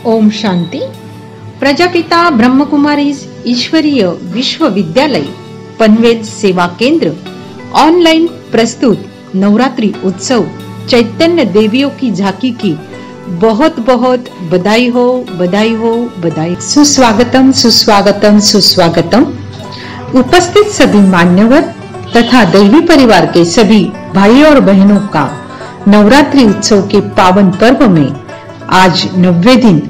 ओम शांति। प्रजापिता ब्रह्मकुमारी ईश्वरीय विश्वविद्यालय पनवेल सेवा केंद्र ऑनलाइन प्रस्तुत नवरात्रि उत्सव चैतन्य देवियों की झांकी की बहुत बहुत बधाई हो, बधाई हो, बधाई। सुस्वागतम, सुस्वागतम, सुस्वागतम। उपस्थित सभी मान्यवर तथा दैवी परिवार के सभी भाई और बहनों का नवरात्रि उत्सव के पावन पर्व में आज 90 दिन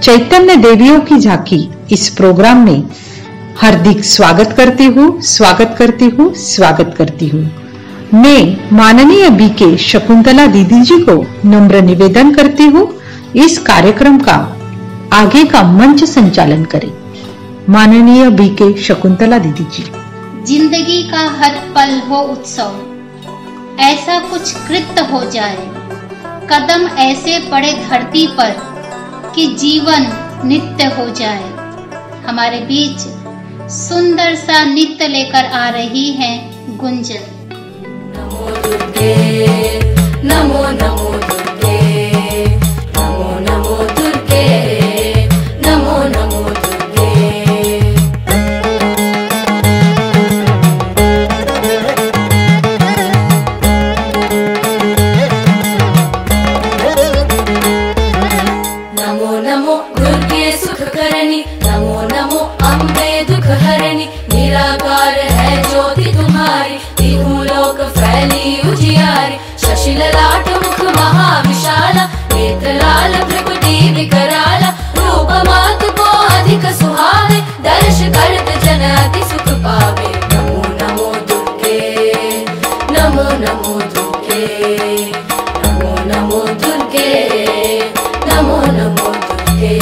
चैतन्य देवियों की झांकी इस प्रोग्राम में हार्दिक स्वागत करती हूँ, स्वागत करती हूँ, स्वागत करती हूँ। मैं माननीय बीके शकुंतला दीदी जी को नम्र निवेदन करती हूँ इस कार्यक्रम का आगे का मंच संचालन करें। माननीय बीके शकुंतला दीदी जी। जिंदगी का हर पल हो उत्सव, ऐसा कुछ कृत्य हो जाए, कदम ऐसे पड़े धरती पर कि जीवन नित्य हो जाए। हमारे बीच सुंदर सा नृत्य लेकर आ रही है गुंजन। नमो दुर्गे, नमो नमो दुर्गे, नमो नमो दुर्गे, नमो नमो दुर्गे। नमो नमो दुर्गे सुख करनी, नमो नमो अम्बे दुख हरनी। निराकार है ज्योति तुम्हारी, तीनों लोक फैली उजियारी। शशि ललाट मुख महाविशाला, नेत्र लाल भृकुटी विकराला। रूप मातु को अधिक सुहावे, दर्श करत जन अति सुख पावे। नमो नमो दुर्गे, नमो नमो दुर्गे, नमो नमो दुर्गे, नमो नमो दुर्गे।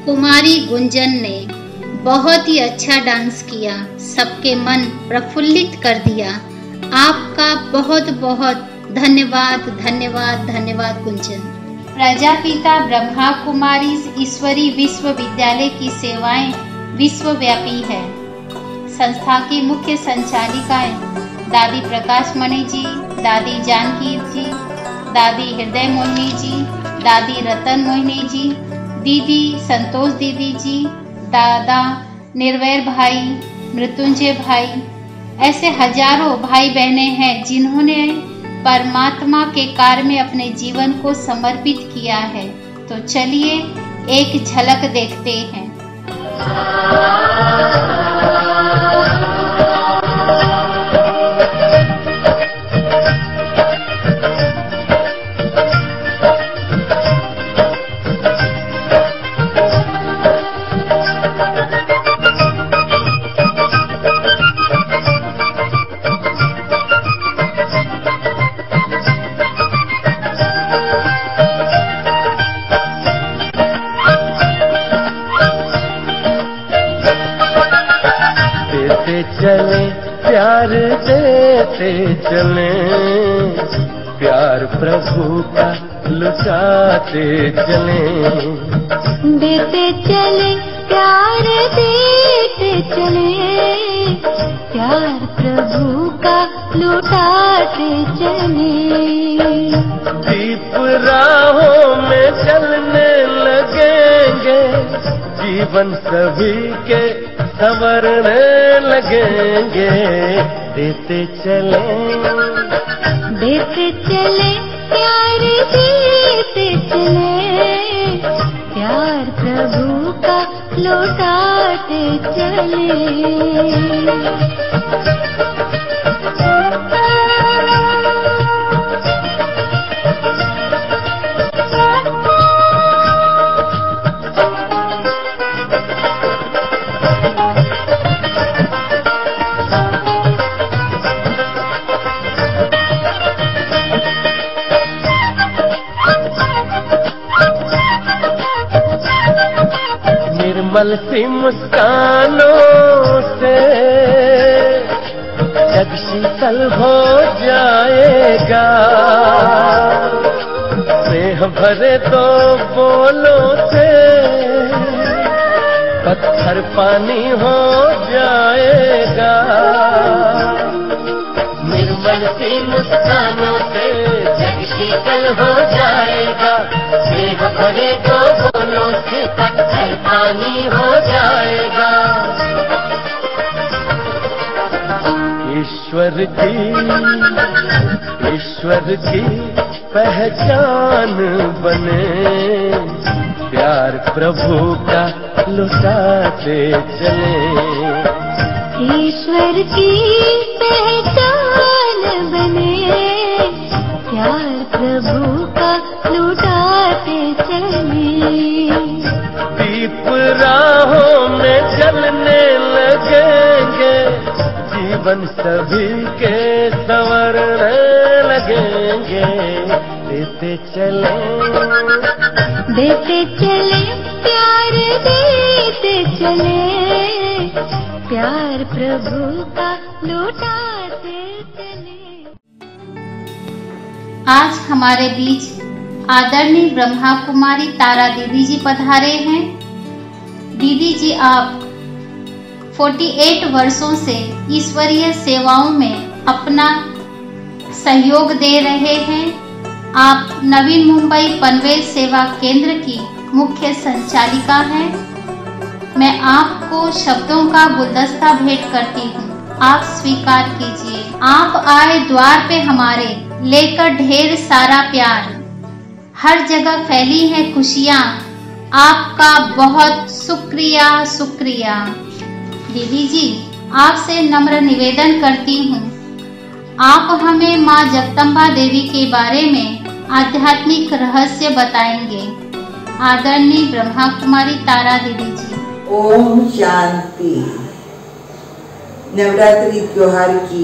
कुमारी गुंजन ने बहुत ही अच्छा डांस किया, सबके मन प्रफुल्लित कर दिया। आपका बहुत बहुत धन्यवाद, धन्यवाद, धन्यवाद गुंजन। प्रजापिता ब्रह्मा कुमारी ईश्वरी विश्वविद्यालय की सेवाएं विश्वव्यापी है। संस्था की मुख्य संचालिकाएं दादी प्रकाश मणि जी, दादी जानकी जी, दादी हृदय मोहिनी जी, दादी रतन मोहिनी जी, दीदी संतोष दीदी जी, दादा निर्वैर भाई, मृत्युंजय भाई, ऐसे हजारों भाई बहनें हैं जिन्होंने परमात्मा के कार्य में अपने जीवन को समर्पित किया है। तो चलिए एक झलक देखते हैं। चले प्यार देते चले, प्यार प्रभु का लुटाते चले। देते चले प्यार देते चले, प्यार प्रभु का लुटाते चले। दीप राहों में चलने लगेंगे, जीवन सभी के संवरने लगेंगे। देते चले प्यार देते चले, प्यार प्रभु का लौटाते चले। निर्मल सी मुस्कानों से जग शीतल हो जाएगा, स्नेह भरे दो बोलों से पत्थर पानी हो जाएगा। निर्मल सी मुस्कानों से जग शीतल हो जाएगा, स्नेह भरे दो बोलों से पत्थर पानी हो जाएगा। ईश्वर की पहचान बने, प्यार प्रभु का लुटाते चले। ईश्वर की पहचान बने, प्यार प्रभु का लुटाते चले। दीप राहों में चलने लगेंगे, जीवन सभी के संवरने लगेंगे। देते चले प्यार देते चले, प्यार प्रभु का लुटाते चले। आज हमारे बीच आदरणीय ब्रह्मा कुमारी तारा दीदी जी पधारे हैं। दीदी जी आप 48 वर्षों से ईश्वरीय सेवाओं में अपना सहयोग दे रहे हैं। आप नवीन मुंबई पनवेल सेवा केंद्र की मुख्य संचालिका हैं। मैं आपको शब्दों का गुलदस्ता भेंट करती हूँ, आप स्वीकार कीजिए। आप आए द्वार पे हमारे, लेकर ढेर सारा प्यार, हर जगह फैली है खुशियाँ, आपका बहुत शुक्रिया शुक्रिया। दीदी जी आपसे नम्र निवेदन करती हूँ, आप हमें माँ जगदम्बा देवी के बारे में आध्यात्मिक रहस्य बताएंगे। आदरणीय ब्रह्मा कुमारी तारा दीदी जी। ओम शांति। नवरात्रि त्योहार की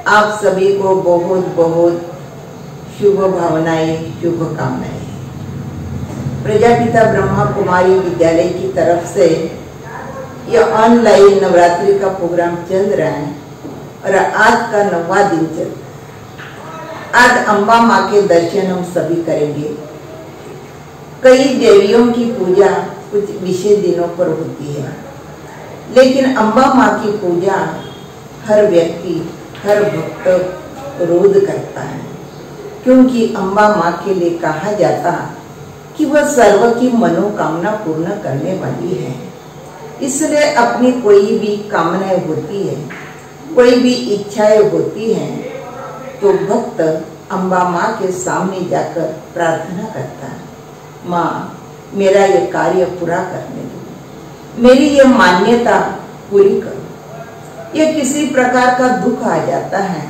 आप सभी को बहुत बहुत शुभ भावनाएं, शुभकामनाएं। प्रजापिता ब्रह्मा कुमारी विद्यालय की तरफ से यह ऑनलाइन नवरात्रि का प्रोग्राम चल रहा है और आज का 9वां दिन चल। आज अम्बा माँ के दर्शन हम सभी करेंगे। कई देवियों की पूजा कुछ विशेष दिनों पर होती है, लेकिन अम्बा माँ की पूजा हर व्यक्ति, हर भक्त रोज करता है, क्योंकि अम्बा माँ के लिए कहा जाता कि वह सर्व की मनोकामना पूर्ण करने वाली है। इसलिए अपनी कोई भी कामनाएं होती है, कोई भी इच्छाएं होती हैं, तो भक्त अम्बा माँ के सामने जाकर प्रार्थना करता है, माँ मेरा ये कार्य पूरा करने दो, मेरी ये मान्यता पूरी करो। यह किसी प्रकार का दुख आ जाता है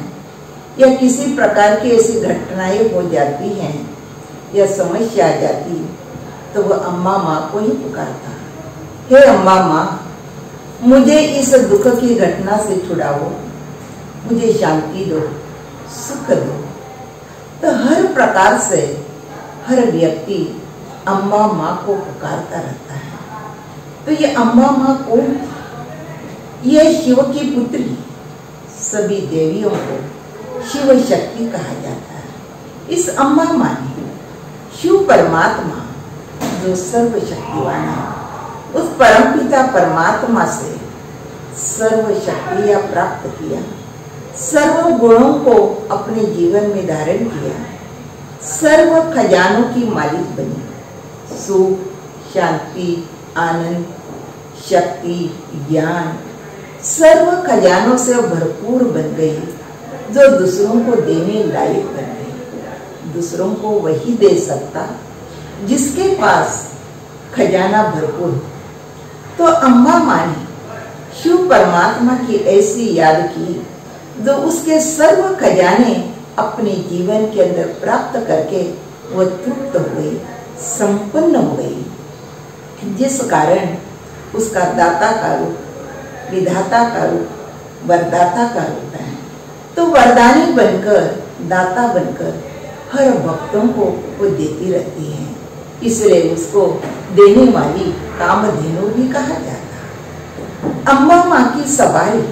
या किसी प्रकार की ऐसी घटनाएं हो जाती हैं या समस्या आ जाती है, तो वह अम्बा माँ को ही पुकारता है, हे अम्बा माँ मुझे इस दुख की घटना से छुड़ाओ, मुझे शांति दो, सुख दो। तो हर प्रकार से हर व्यक्ति अम्बा माँ को पुकारता रहता है। तो ये अम्बा माँ कौन? यह शिव की पुत्री, सभी देवियों को शिव शक्ति कहा जाता है। इस अम्बा माँ ने शिव परमात्मा जो सर्वशक्तिवान है, उस परमपिता परमात्मा से सर्व शक्तियां प्राप्त किया, सर्व गुणों को अपने जीवन में धारण किया, सर्व खजानों की मालिक बनी, सुख, शांति, आनंद, शक्ति, ज्ञान, सर्व खजानों से भरपूर बन गई, जो दूसरों को देने लायक बन गई। दूसरों को वही दे सकता जिसके पास खजाना भरपूर हो। तो अम्बा माँ ने शिव परमात्मा की ऐसी याद की जो उसके सर्व खजाने अपने जीवन के अंदर प्राप्त करके वो तृप्त हो गई, संपन्न हो गई, जिस कारण उसका दाता का रूप, विधाता का रूप, वरदाता का रूप है। तो वरदानी बनकर, दाता बनकर हर भक्तों को वो देती रहती है, इसलिए उसको देने वाली कामधेनु भी कहा जाता है। अम्बा माँ की सवारी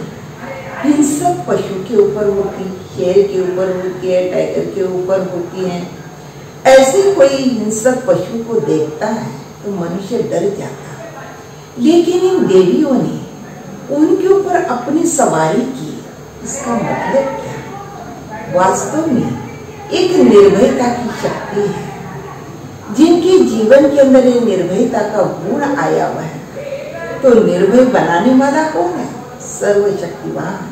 हिंसक पशु के ऊपर होती, शेर के ऊपर होती है, टाइगर के ऊपर होती है। ऐसे कोई हिंसक पशु को देखता है तो मनुष्य डर जाता है, लेकिन इन देवियों ने उनके ऊपर अपनी सवारी की। इसका मतलब क्या? वास्तव में एक निर्भयता की शक्ति है। जिनके जीवन के अंदर ये निर्भयता का गुण आया हुआ है, तो निर्भय बनाने वाला कौन है? सर्वशक्तिवान।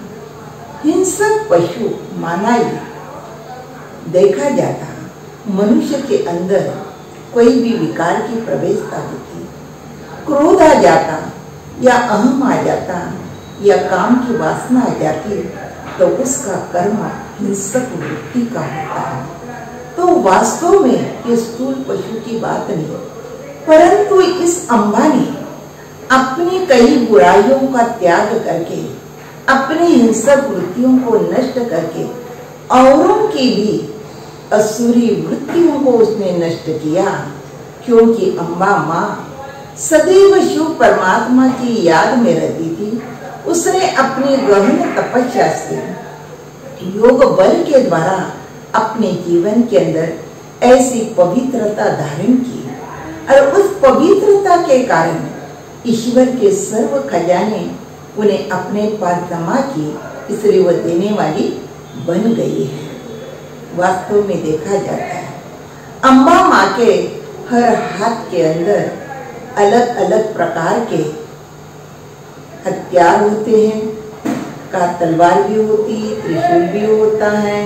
हिंसक पशु माना ही देखा जाता, मनुष्य के अंदर कोई भी विकार की प्रवेशता होती, क्रोध आ जाता या अहम आ जाता या काम की वासना आ जाती, तो उसका कर्म हिंसक वृत्ति का होता है। तो वास्तव में ये स्थूल पशु की बात नहीं, परंतु इस अम्बा ने अपनी कई बुराइयों का त्याग करके, अपनी हिंसक वृत्तियों को नष्ट करके औरों की भी असुरी वृत्तियों को उसने नष्ट किया। क्योंकि अम्बा माँ सदैव शिव परमात्मा की याद में रहती थी। उसने अपनी गहन तपस्या से, योग बल के द्वारा अपने जीवन के अंदर ऐसी पवित्रता धारण की, और उस पवित्रता के कारण ईश्वर के सर्व खजाने उन्हें अपने पास जमा की, इसलिए वह देने वाली बन गई है। वास्तव में देखा जाता है, अम्बा माँ के हर हाथ के अंदर अलग अलग प्रकार के हथियार होते हैं। का तलवार भी होती है, त्रिशूल भी होता है,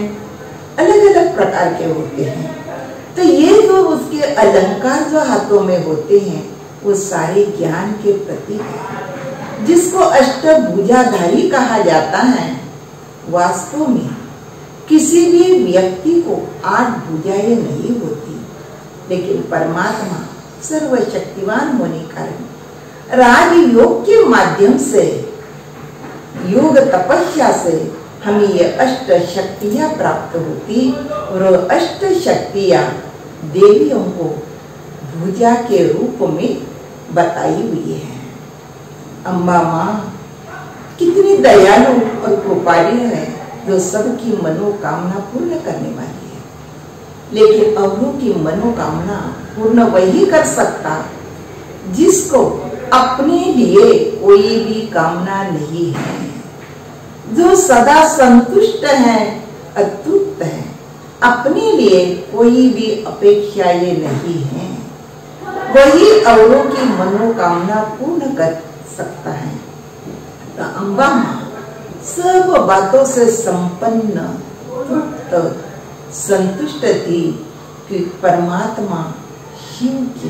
अलग अलग प्रकार के होते हैं। तो ये जो उसके अलंकार जो हाथों में होते हैं, वो सारे ज्ञान के प्रतीक है, जिसको अष्टभुजाधारी कहा जाता है। वास्तव में किसी भी व्यक्ति को 8 भुजाएं नहीं होती, लेकिन परमात्मा सर्वशक्तिवान होने के कारण राजयोग के माध्यम से, योग तपस्या से हमें ये 8 शक्तियां प्राप्त होती, और अष्ट शक्तियां देवियों को भुजा के रूप में बताई हुई है। अम्बा माँ कितनी दयालु और कृपालु है, जो सबकी मनोकामना पूर्ण करने वाली है। लेकिन औरों की मनोकामना पूर्ण वही कर सकता जिसको अपने लिए कोई भी कामना नहीं है, जो सदा संतुष्ट है, अतृप्त है, अपने लिए कोई भी अपेक्षा ये नहीं है, वही औरों की मनोकामना पूर्ण कर सकता है। तो अम्बा माँ सब बातों से संपन्न, तृप्त, संतुष्ट थी कि परमात्मा शिव की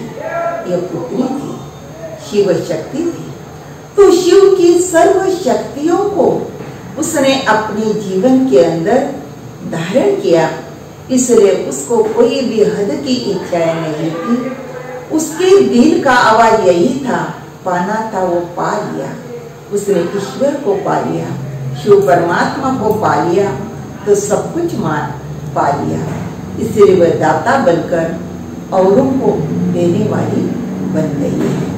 यह पुत्री थी, शिव शक्ति थी। तो शिव की सर्व शक्तियों को उसने अपने जीवन के अंदर धारण किया, इसलिए उसको कोई भी हद की इच्छाएं नहीं थी। उसके दिल का आवाज यही था, पाना था वो पा लिया। उसने ईश्वर को पा लिया, शिव परमात्मा को पा लिया, तो सब कुछ पा लिया। इसलिए वह दाता बनकर औरों को देने वाली बन गई है।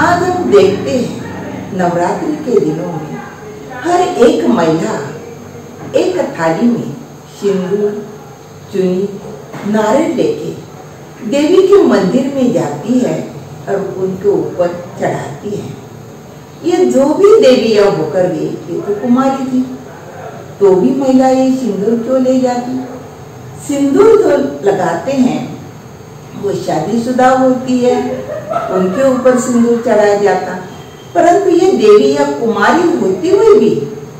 आज हम देखते हैं नवरात्रि के दिनों में हर एक महिला एक थाली में सिंदूर, चुनी, नारियल लेके देवी के मंदिर में जाती है और उनके ऊपर चढ़ाती है। ये जो भी देवियां होकर गई ये तो कुमारी थी, तो भी महिलाएं सिंदूर क्यों ले जाती? सिंदूर तो लगाते हैं वो शादीशुदा होती है, उनके ऊपर सिंदूर चढ़ाया जाता, परंतु ये देवी या कुमारी होती हुई भी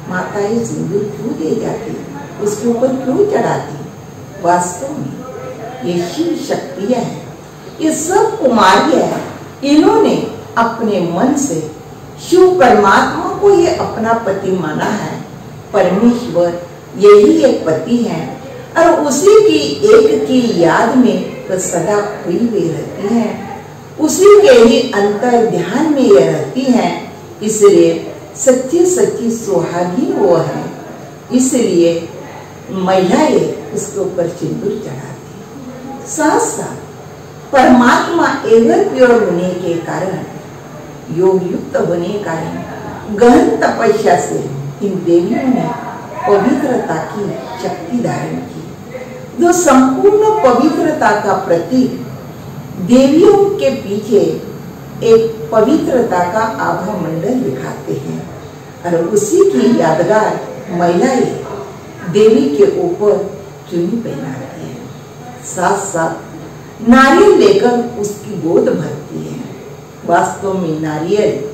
माता ये सिंदूर क्यों ले जाती, उसके ऊपर क्यों चढ़ाती? वास्तव में ये शिव शक्तियां हैं, ये सब कुमारियां हैं। इन्होंने अपने मन से शिव परमात्मा को ये अपना पति माना है। परमेश्वर यही एक पति है और उसी की एक की याद में वह सदा खोई हुई रहती है, उसी के ही अंतर ध्यान में ये रहती है। इसलिए सच्ची सच्ची सुहागिन वो है, इसलिए महिलाएं उसके ऊपर सिंदूर चढ़ाती। साथ साथ परमात्मा एवर प्योर होने के कारण, योग युक्त होने के कारण गहन तपस्या से इन देवियों ने पवित्रता की शक्ति धारण की। जो संपूर्ण पवित्रता का प्रतीक देवियों के पीछे एक पवित्रता का आभा मंडल दिखाते हैं और उसी की यादगार महिलाएं देवी के ऊपर चुन्नी पहनाती है, साथ साथ नारियल लेकर उसकी गोद भरती है। वास्तव में नारियल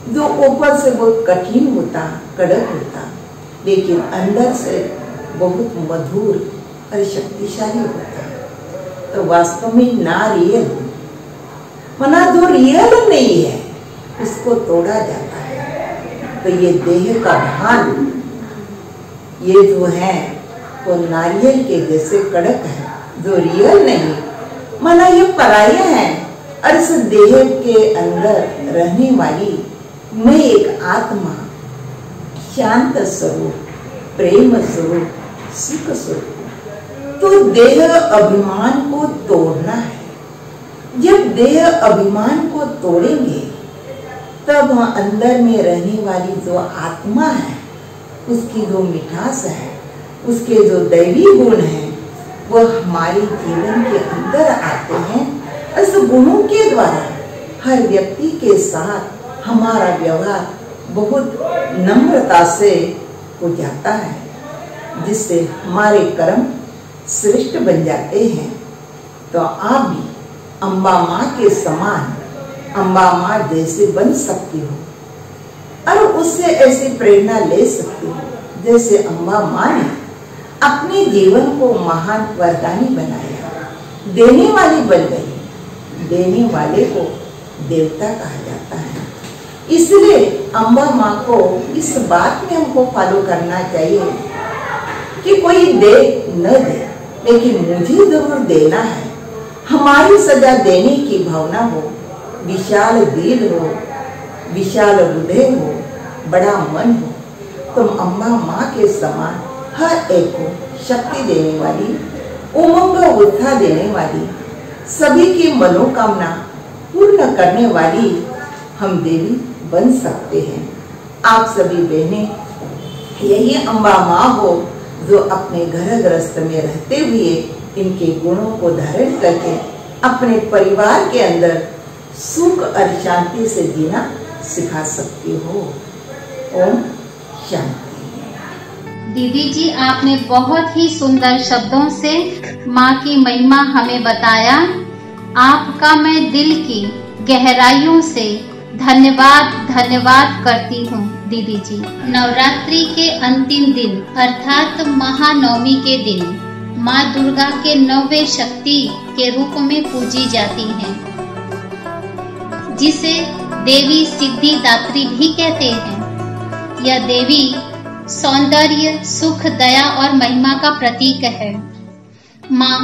जो ऊपर से बहुत कठिन होता, कड़क होता, लेकिन अंदर से बहुत मधुर और शक्तिशाली होता। तो वास्तव में नारियल मना जो रियल नहीं है उसको तोड़ा जाता है। तो ये देह का भान ये जो है वो नारियल के जैसे कड़क है, जो रियल नहीं, माना ये पराया है। और इस देह के अंदर रहने वाली मैं एक आत्मा, शांत स्वरूप, प्रेम स्वरूप, सुख स्वरूप। तो देह अभिमान को तोड़ना है। जब देह अभिमान को तोड़ेंगे तब अंदर में रहने वाली जो आत्मा है, उसकी जो मिठास है, उसके जो दैवी गुण है, वो हमारे जीवन के अंदर आते हैं। इस गुणों के द्वारा हर व्यक्ति के साथ हमारा व्यवहार बहुत नम्रता से हो जाता है, जिससे हमारे कर्म श्रेष्ठ बन जाते हैं। तो आप भी अम्बा माँ के समान, अम्बा माँ जैसे बन सकती हो और उससे ऐसी प्रेरणा ले सकती हो जैसे अम्बा माँ ने अपने जीवन को महान वरदानी बनाया, देने वाली बन गई। देने वाले को देवता कहा जाता है। इसलिए अम्बा माँ को इस बात में हमको फॉलो करना चाहिए कि कोई दे न दे, लेकिन मुझे जरूर देना है। हमारी सजा देने की भावना हो, विशाल दिल हो, विशाल हृदय हो, बड़ा मन हो। तुम अम्बा माँ के समान हर एक को शक्ति देने वाली, उमंग उत्साह देने वाली, सभी की मनोकामना पूर्ण करने वाली हम देवी बन सकते हैं। आप सभी बहनें यही अम्बा माँ हो जो अपने घर गृहस्थ में रहते हुए इनके गुणों को धारण करके अपने परिवार के अंदर सुख और शांति से जीना सिखा सकती हो। ओम शांति। दीदी जी, आपने बहुत ही सुंदर शब्दों से माँ की महिमा हमें बताया। आपका मैं दिल की गहराइयों से धन्यवाद करती हूँ दीदी जी। नवरात्रि के अंतिम दिन अर्थात महानवमी के दिन माँ दुर्गा के 9वें शक्ति के रूप में पूजी जाती हैं, जिसे देवी सिद्धिदात्री भी कहते हैं। यह देवी सौंदर्य, सुख, दया और महिमा का प्रतीक है। माँ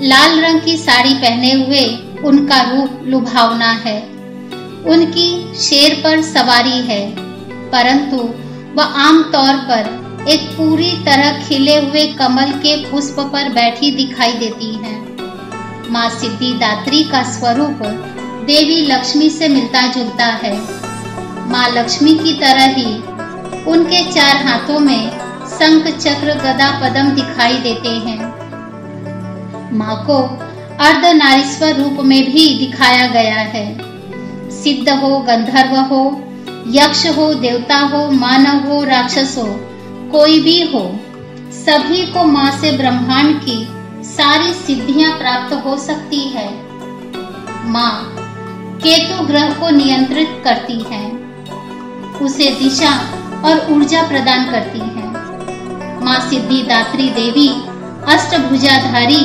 लाल रंग की साड़ी पहने हुए उनका रूप लुभावना है। उनकी शेर पर सवारी है, परंतु वह आमतौर पर एक पूरी तरह खिले हुए कमल के पुष्प पर बैठी दिखाई देती है। माँ सिद्धिदात्री का स्वरूप देवी लक्ष्मी से मिलता जुलता है। माँ लक्ष्मी की तरह ही उनके 4 हाथों में शंख चक्र गदा पद्म दिखाई देते हैं। माँ को अर्धनारीश्वर रूप में भी दिखाया गया है। सिद्ध हो, गंधर्व हो, यक्ष हो, देवता हो, मानव हो, राक्षस हो, कोई भी हो, सभी को माँ से ब्रह्मांड की सारी सिद्धियां प्राप्त हो सकती है। माँ केतु ग्रह को नियंत्रित करती है, उसे दिशा और ऊर्जा प्रदान करती है। माँ सिद्धिदात्री देवी अष्टभुजाधारी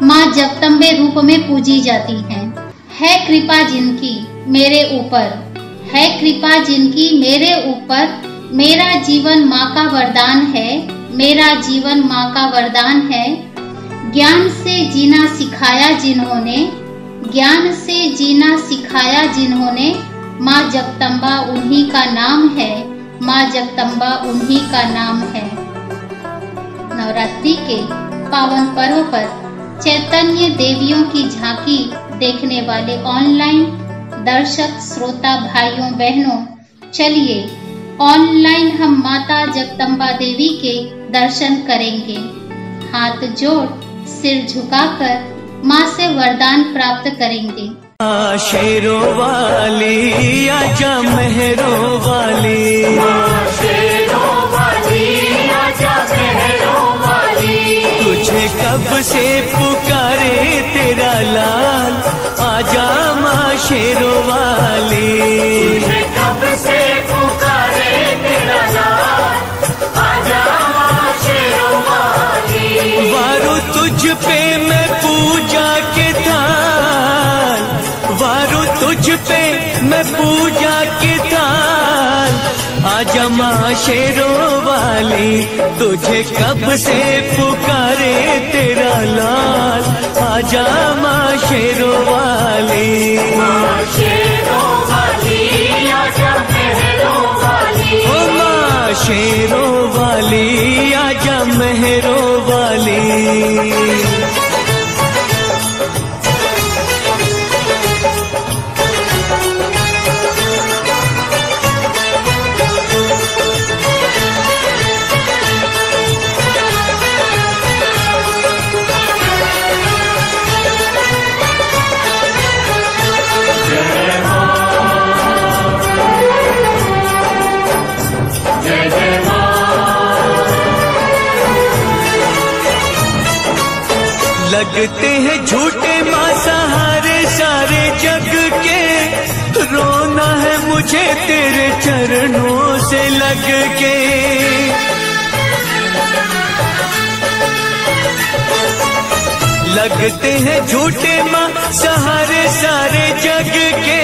माँ जगदम्बे रूप में पूजी जाती हैं। है कृपा जिनकी मेरे ऊपर, है कृपा जिनकी मेरे ऊपर, मेरा जीवन माँ का वरदान है, मेरा जीवन माँ का वरदान है। ज्ञान से जीना सिखाया जिन्होंने, ज्ञान से जीना सिखाया जिन्होंने, माँ जगदम्बा उन्हीं का नाम है, माँ जगदम्बा उन्हीं का नाम है। नवरात्रि के पावन पर्व पर चैतन्य देवियों की झांकी देखने वाले ऑनलाइन दर्शक श्रोता भाइयों बहनों, चलिए ऑनलाइन हम माता जगदम्बा देवी के दर्शन करेंगे। हाथ जोड़ सिर झुकाकर माँ से वरदान प्राप्त करेंगे। शेरों वाली आजा मेहरों वाली, शेरों वाली आजा मेहरों वाली, तुझे कब से पुकारे तेरा लाल, आजा माँ शेरों वाली, तुझे कब से पुकारे तेरा लाल, आजा माँ शेरों वाली। वारू तुझ पे मैं पूजा के थाल, वारू तुझ पे मैं पूजा के थाल, आजा माँ शेरों वाली, तुझे कब से पुकारे तेरा लाल, आजा माँ शेरों वाली, माँ शेरों वाली आजा मेहरों वाली, ओ माँ शेरों वाली आजा मेहरों वाली। लगते हैं झूठे माँ सहारे सारे जग के, रोना है मुझे तेरे चरणों से लग के। लगते हैं झूठे माँ सहारे सारे जग के,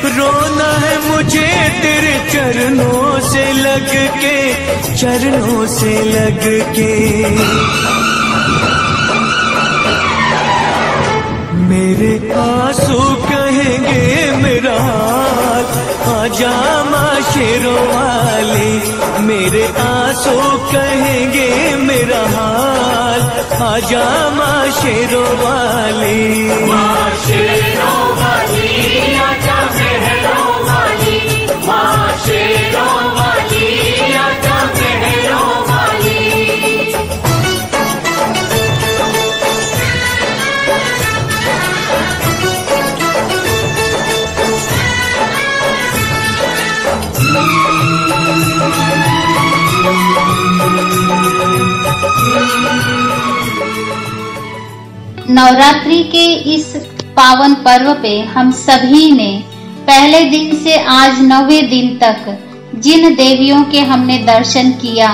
रोना है मुझे तेरे चरणों से लग के, चरणों से लग के। मेरे आंसू कहेंगे मेरा हाल, आजा माँ शेरों वाली, मेरे आंसू कहेंगे मेरा हाल, आजा माँ शेरों वाली, माँ शेरों वाली आजा मेहरों वाली, माँ शेरों वाली आजा मेहरों वाली। नवरात्रि के इस पावन पर्व पे हम सभी ने पहले दिन से आज 9वें दिन तक जिन देवियों के हमने दर्शन किया,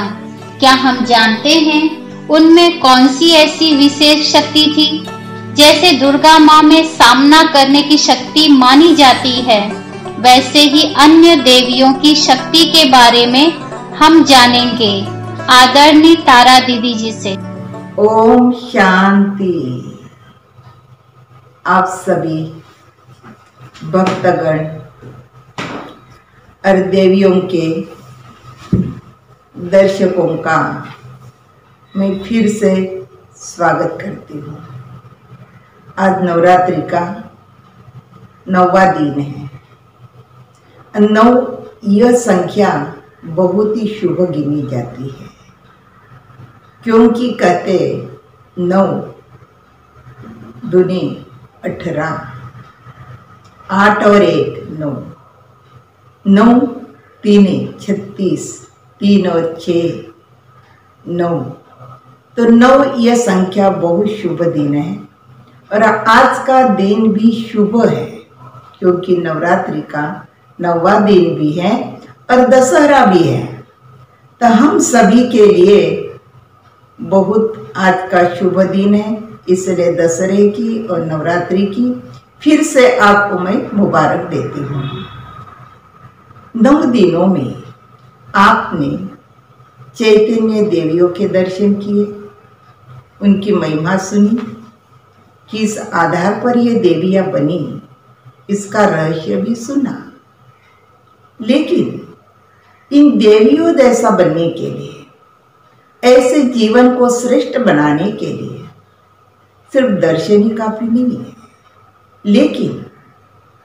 क्या हम जानते हैं उनमें कौन सी ऐसी विशेष शक्ति थी? जैसे दुर्गा माँ में सामना करने की शक्ति मानी जाती है, वैसे ही अन्य देवियों की शक्ति के बारे में हम जानेंगे आदरणीय तारा दीदी जी से। ओम शांति। आप सभी भक्तगण और देवियों के दर्शकों का मैं फिर से स्वागत करती हूँ। आज नवरात्रि का 9वां दिन है। 9 यह संख्या बहुत ही शुभ गिनी जाती है, क्योंकि कहते 9 दूनी 18, 8 और 1 9, 9 3 36, 3 और 6 9। तो 9 यह संख्या बहुत शुभ दिन है और आज का दिन भी शुभ है, क्योंकि नवरात्रि का 9वां दिन भी है और दशहरा भी है। तो हम सभी के लिए बहुत आज का शुभ दिन है, इसलिए दशहरे की और नवरात्रि की फिर से आपको मैं मुबारक देती हूँ। 9 दिनों में आपने चैतन्य देवियों के दर्शन किए, उनकी महिमा सुनी, किस आधार पर ये देवियां बनी इसका रहस्य भी सुना। लेकिन इन देवियों जैसा बनने के लिए, ऐसे जीवन को श्रेष्ठ बनाने के लिए सिर्फ दर्शन ही काफी नहीं है, लेकिन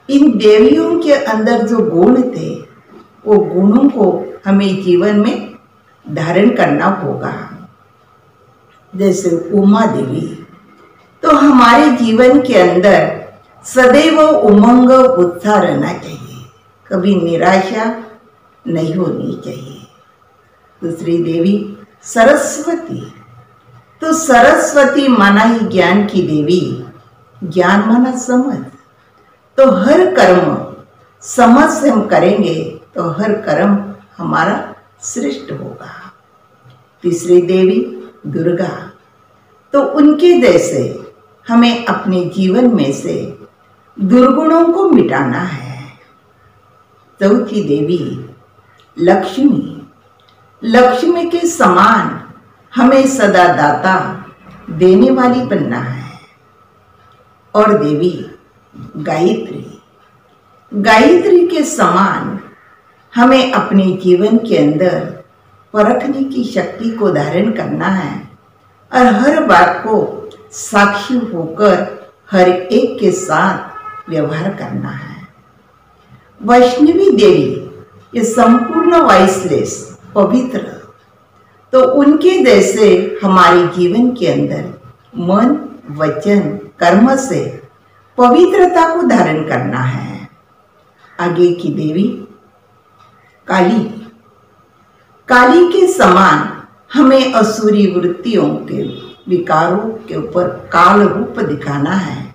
इन देवियों के अंदर जो गुण थे वो गुणों को हमें जीवन में धारण करना होगा। जैसे उमा देवी, तो हमारे जीवन के अंदर सदैव उमंग उत्साह रहना चाहिए, कभी निराशा नहीं होनी चाहिए। दूसरी देवी सरस्वती, तो सरस्वती माना ही ज्ञान की देवी, ज्ञान माना समझ। तो हर कर्म समझ से हम करेंगे तो हर कर्म हमारा श्रेष्ठ होगा। तीसरी देवी दुर्गा, तो उनके जैसे हमें अपने जीवन में से दुर्गुणों को मिटाना है। चौथी देवी लक्ष्मी, लक्ष्मी के समान हमें सदा दाता देने वाली बनना है। और देवी गायत्री, गायत्री के समान हमें अपने जीवन के अंदर परखने की शक्ति को धारण करना है और हर बात को साक्षी होकर हर एक के साथ व्यवहार करना है। वैष्णवी देवी, ये संपूर्ण वाइसलेस पवित्र, तो उनके जैसे हमारे जीवन के अंदर मन वचन कर्म से पवित्रता को धारण करना है। आगे की देवी काली, काली के समान हमें असुरी वृत्तियों के विकारों के ऊपर काल रूप दिखाना है,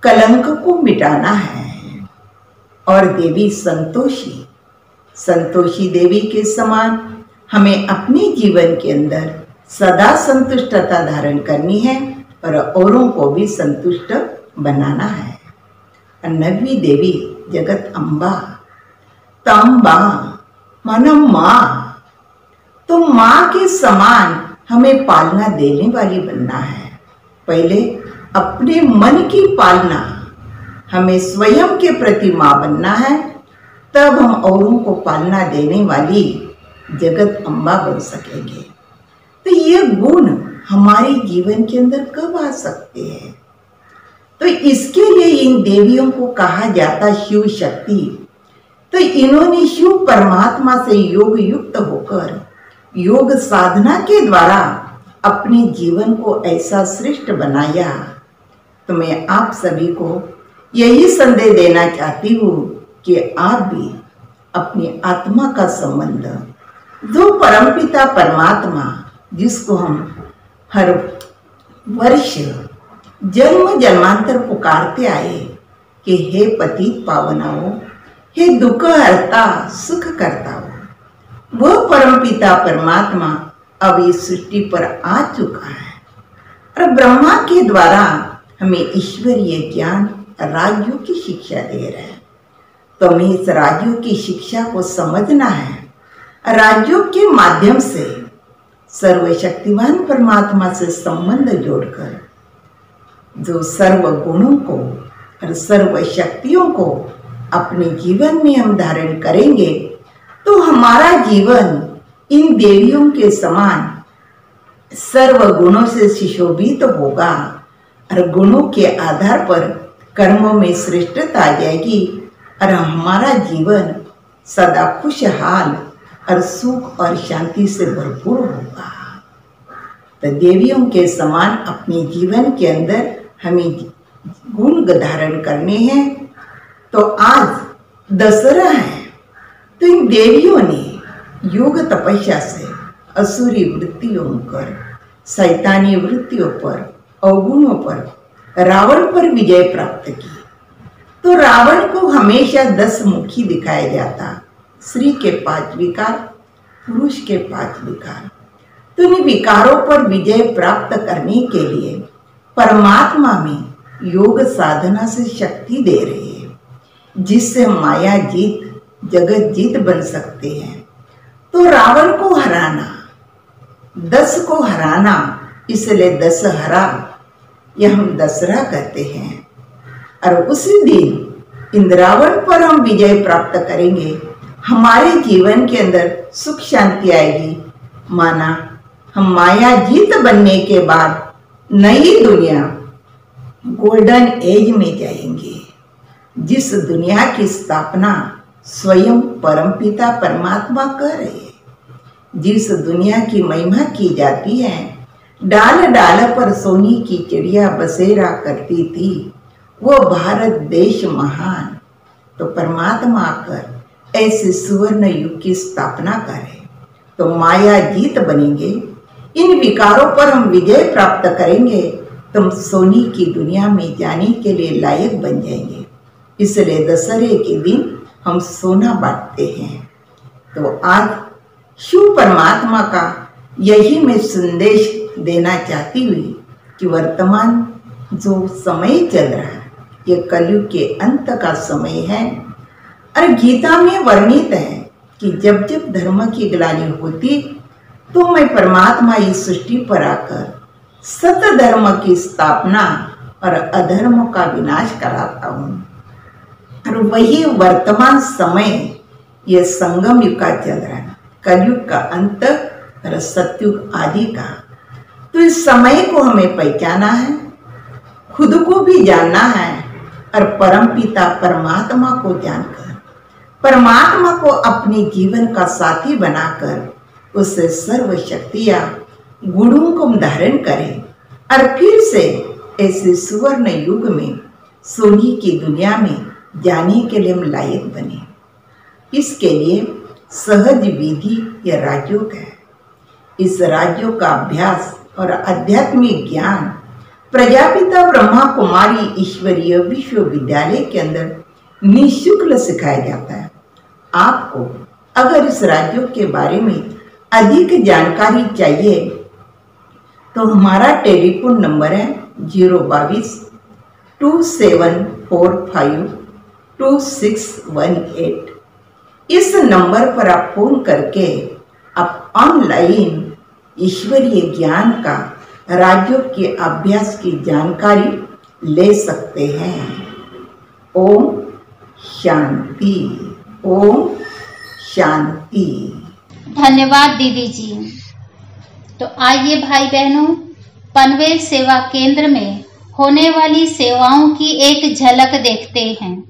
कलंक को मिटाना है। और देवी संतोषी, संतोषी देवी के समान हमें अपने जीवन के अंदर सदा संतुष्टता धारण करनी है और औरों को भी संतुष्ट बनाना है। 9वीं देवी जगत अम्बा, तम्बा माना माँ, तो माँ के समान हमें पालना देने वाली बनना है। पहले अपने मन की पालना, हमें स्वयं के प्रति माँ बनना है, तब हम औरों को पालना देने वाली जगत अम्बा बन सकेंगे। तो ये गुण हमारे जीवन के अंदर कब आ सकते हैं? तो इसके लिए इन देवियों को कहा जाता शिव शक्ति। तो इन्होंने शिव परमात्मा से योग युक्त होकर योग साधना के द्वारा अपने जीवन को ऐसा श्रेष्ठ बनाया। तो मैं आप सभी को यही संदेश देना चाहती हूँ कि आप भी अपनी आत्मा का संबंध, जो परमपिता परमात्मा जिसको हम हर वर्ष जन्म जन्मांतर पुकारते आए कि हे पतित पावनाओ, हे दुख हरता सुख करता हो, वह परमपिता परमात्मा अब इस सृष्टि पर आ चुका है और ब्रह्मा के द्वारा हमें ईश्वरीय ज्ञान राजयोग की शिक्षा दे रहे हैं। तो हमें इस राजयोग की शिक्षा को समझना है। राजयोग के माध्यम से सर्वशक्तिमान परमात्मा से संबंध जोड़कर जो सर्व गुणों को और सर्व शक्तियों को अपने जीवन में हम धारण करेंगे तो हमारा जीवन इन देवियों के समान सर्व गुणों से सुशोभित होगा और गुणों के आधार पर कर्मों में श्रेष्ठता आ जाएगी और हमारा जीवन सदा खुशहाल और सुख और शांति से भरपूर होगा। तो देवियों के समान अपने जीवन के अंदर हमें गुण धारण करने हैं। तो आज दशहरा है, तो इन देवियों ने योग तपस्या से असुरी वृत्तियों पर, शैतानी वृत्तियों पर, अवगुणों पर, रावण पर विजय प्राप्त की। तो रावण को हमेशा 10 मुखी दिखाया जाता, स्त्री के 5 विकार, पुरुष के 5 विकार। तो इन विकारों पर विजय प्राप्त करने के लिए परमात्मा में योग साधना से शक्ति दे रहे हैं, जिससे माया जीत, जगत जीत बन सकते हैं। तो रावण को हराना, 10 को हराना, इसलिए दशहरा यह हम दशहरा कहते हैं। और उसी दिन इंद्रावन पर हम विजय प्राप्त करेंगे, हमारे जीवन के अंदर सुख शांति आएगी। माना हम माया जीत बनने के बाद नई दुनिया गोल्डन एज में जाएंगे, जिस दुनिया की स्थापना स्वयं परमपिता परमात्मा कर रहे हैं। जिस दुनिया की महिमा की जाती है, डाल डाल पर सोनी की चिड़िया बसेरा करती थी, वो भारत देश महान। तो परमात्मा आकर ऐसे सुवर्ण युग की स्थापना करे, तो माया जीत बनेंगे, इन विकारों पर हम विजय प्राप्त करेंगे, तुम सोनी की दुनिया में जाने के लिए लायक बन जाएंगे। इसलिए दशहरे के दिन हम सोना बांटते हैं। तो आज शिव परमात्मा का यही मैं संदेश देना चाहती हुई कि वर्तमान जो समय चल रहा है, ये कलयुग के अंत का समय है। और गीता में वर्णित है कि जब जब धर्म की ग्लानि होती, तो मैं परमात्मा इस सृष्टि पर आकर सत्य धर्म की स्थापना और अधर्म का विनाश कराता हूँ। और वही वर्तमान समय ये संगम युग का चल रहा है, कलयुग का अंत और सतयुग आदि का। तो इस समय को हमें पहचाना है, खुद को भी जानना है, और परमपिता परमात्मा को जानकर परमात्मा को अपने जीवन का साथी बनाकर उससे सर्व शक्तियां गुणों को धारण करें, और फिर से ऐसे सुवर्ण युग में सोनी की दुनिया में जाने के लिए हम लायक बने। इसके लिए सहज विधि यह राजयोग है। इस राजयोग का अभ्यास और आध्यात्मिक ज्ञान प्रजापिता ब्रह्मा कुमारी ईश्वरीय विश्वविद्यालय के अंदर निःशुल्क सिखाया जाता है। आपको अगर इस राजयोग के बारे में अधिक जानकारी चाहिए तो हमारा टेलीफोन नंबर है 022-2745-2618। इस नंबर पर आप फोन करके आप ऑनलाइन ईश्वरीय ज्ञान का राजयोग के अभ्यास की जानकारी ले सकते हैं। ओम शांति, ओम शांति। धन्यवाद दीदी जी। तो आइए भाई बहनों, पनवेल सेवा केंद्र में होने वाली सेवाओं की एक झलक देखते हैं।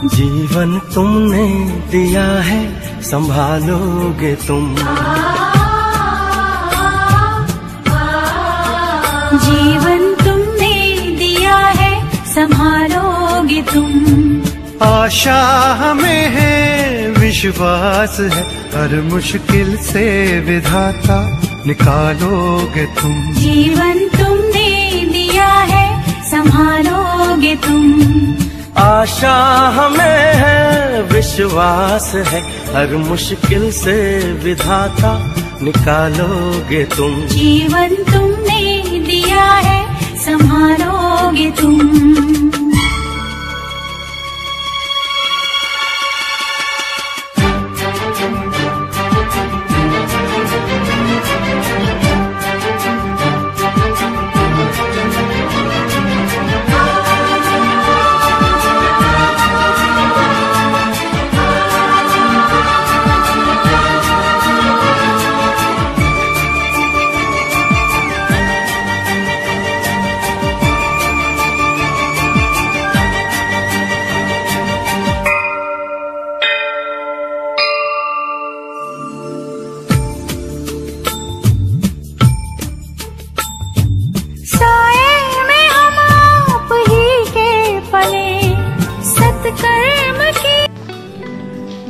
जीवन तुमने दिया है संभालोगे तुम, जीवन तुमने दिया है संभालोगे तुम। आशा हमें है, विश्वास है, हर मुश्किल से विधाता निकालोगे तुम। जीवन तुमने दिया है संभालोगे तुम। आशा हमें है, विश्वास है, हर मुश्किल से विधाता निकालोगे तुम। जीवन तुमने दिया है संभालोगे तुम।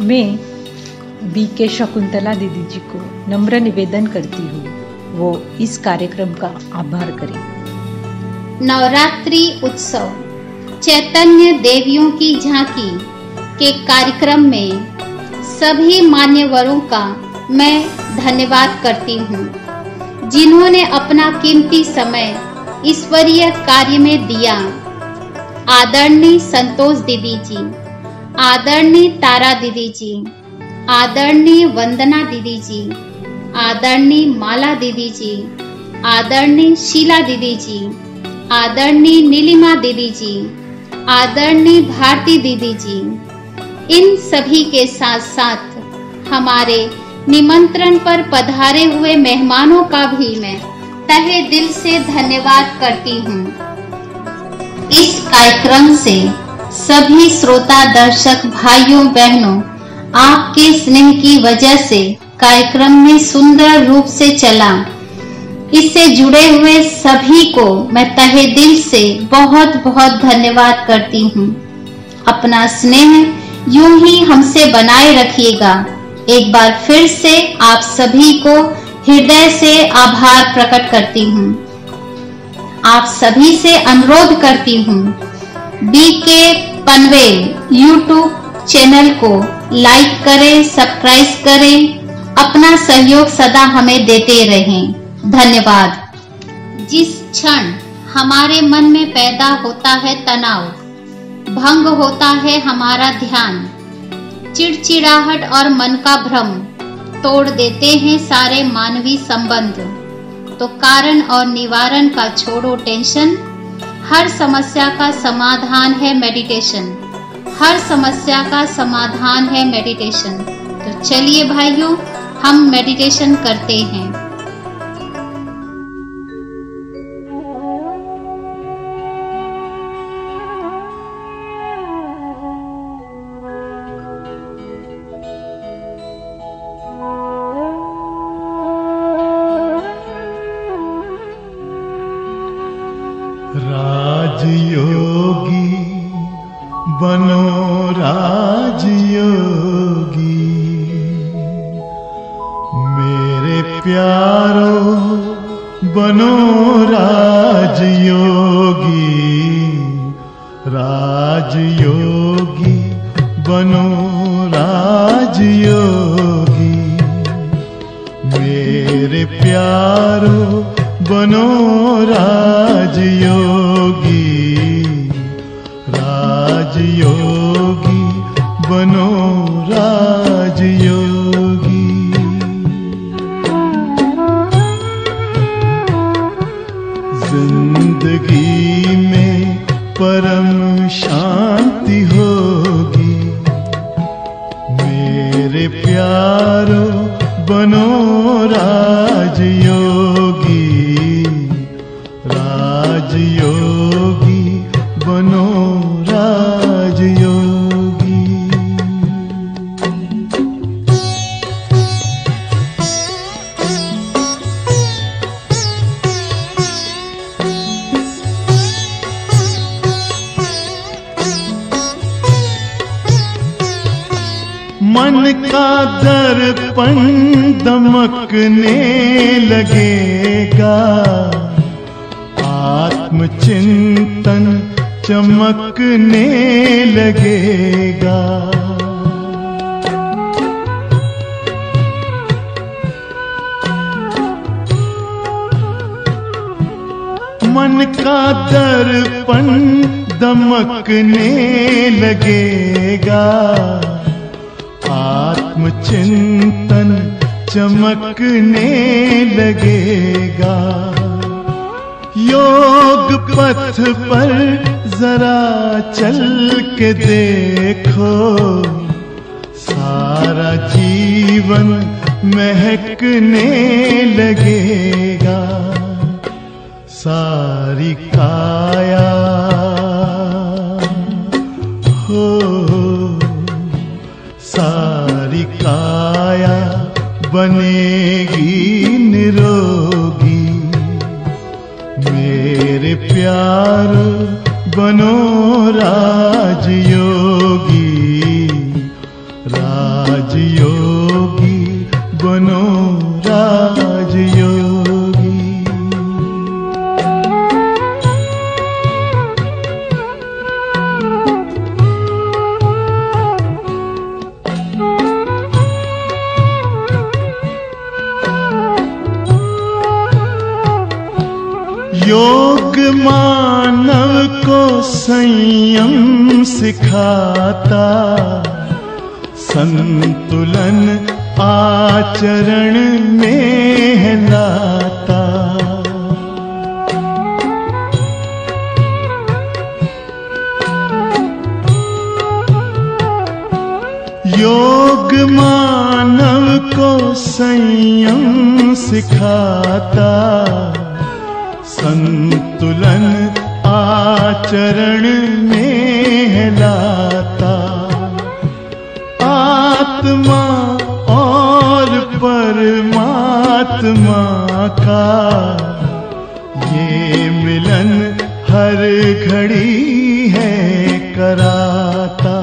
मैं बीके शकुंतला दीदी जी को नम्र निवेदन करती हूँ वो इस कार्यक्रम का आभार करें। नवरात्रि उत्सव चैतन्य देवियों की झांकी के कार्यक्रम में सभी मान्यवरों का मैं धन्यवाद करती हूँ, जिन्होंने अपना कीमती समय ईश्वरीय कार्य में दिया। आदरणीय संतोष दीदी जी, आदरणीय तारा दीदी जी, आदरणीय वंदना दीदी जी, आदरणीय माला दीदी जी, आदरणीय शीला दीदी जी, आदरणीय नीलिमा दीदी जी, आदरणीय भारती दीदी जी, इन सभी के साथ साथ हमारे निमंत्रण पर पधारे हुए मेहमानों का भी मैं तहे दिल से धन्यवाद करती हूँ। इस कार्यक्रम से सभी श्रोता दर्शक भाइयों बहनों, आपके स्नेह की वजह से कार्यक्रम में सुंदर रूप से चला। इससे जुड़े हुए सभी को मैं तहे दिल से बहुत बहुत धन्यवाद करती हूँ। अपना स्नेह यूं ही हमसे बनाए रखिएगा। एक बार फिर से आप सभी को हृदय से आभार प्रकट करती हूँ। आप सभी से अनुरोध करती हूँ, बीके पनवेल YouTube चैनल को लाइक करें, सब्सक्राइब करें, अपना सहयोग सदा हमें देते रहें। धन्यवाद। जिस क्षण हमारे मन में पैदा होता है तनाव, भंग होता है हमारा ध्यान, चिड़चिड़ाहट और मन का भ्रम तोड़ देते हैं सारे मानवीय संबंध, तो कारण और निवारण का छोड़ो टेंशन। हर समस्या का समाधान है मेडिटेशन, हर समस्या का समाधान है मेडिटेशन। तो चलिए भाइयों, हम मेडिटेशन करते हैं। राजयोगी बनो राजयोगी, मेरे प्यारो बनो राजयोगी। राजयोगी बनो राजयोगी, मेरे प्यारो बनो राजयोगी। राजयोगी बनो राजयोगी। जिंदगी में परम शांति होगी, मेरे प्यारो बनो राजयोगी। राजयोगी बनो राजयोगी। मन का दर्पण दमकने लगेगा, आत्मचिंतन चमकने लगेगा। मन का दर्पण दमकने लगेगा, आत्मचिंतन चमकने लगेगा। योग पथ पर जरा चल के देखो, सारा जीवन महकने लगेगा। सारी काया हो, सारी काया बनेगी निरोगी। मेरे प्यारो बनो राजयोगी, राजयोगी बनो राजयोगी। योग मानव को संयम सिखाता, संतुलन आचरण में लाता। योग मानव को संयम सिखाता, संतुलन आचरण में लाता। आत्मा और परमात्मा का ये मिलन हर घड़ी है कराता।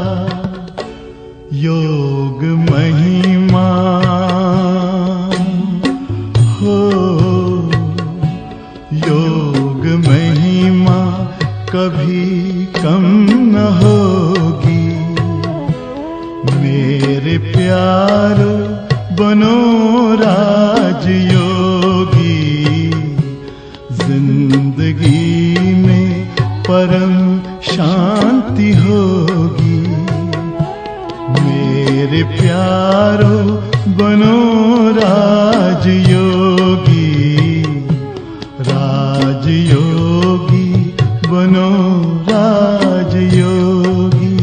योग महिमा हो, योग महिमा कभी कम न होगी। मेरे प्यारो बनो राजयोगी, जिंदगी में परम शांति होगी। मेरे प्यारो बनो राजयोगी, राजयोगी बनो राजयोगी।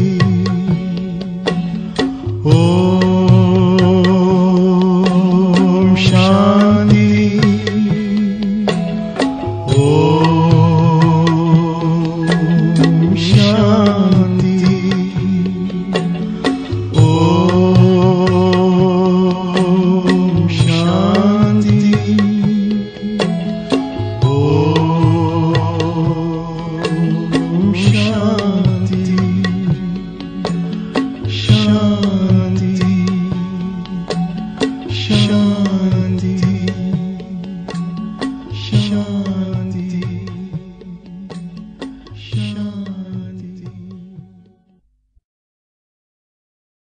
ओम शांति, ओम शांति, ओम शांति, ओम शांति, शांति।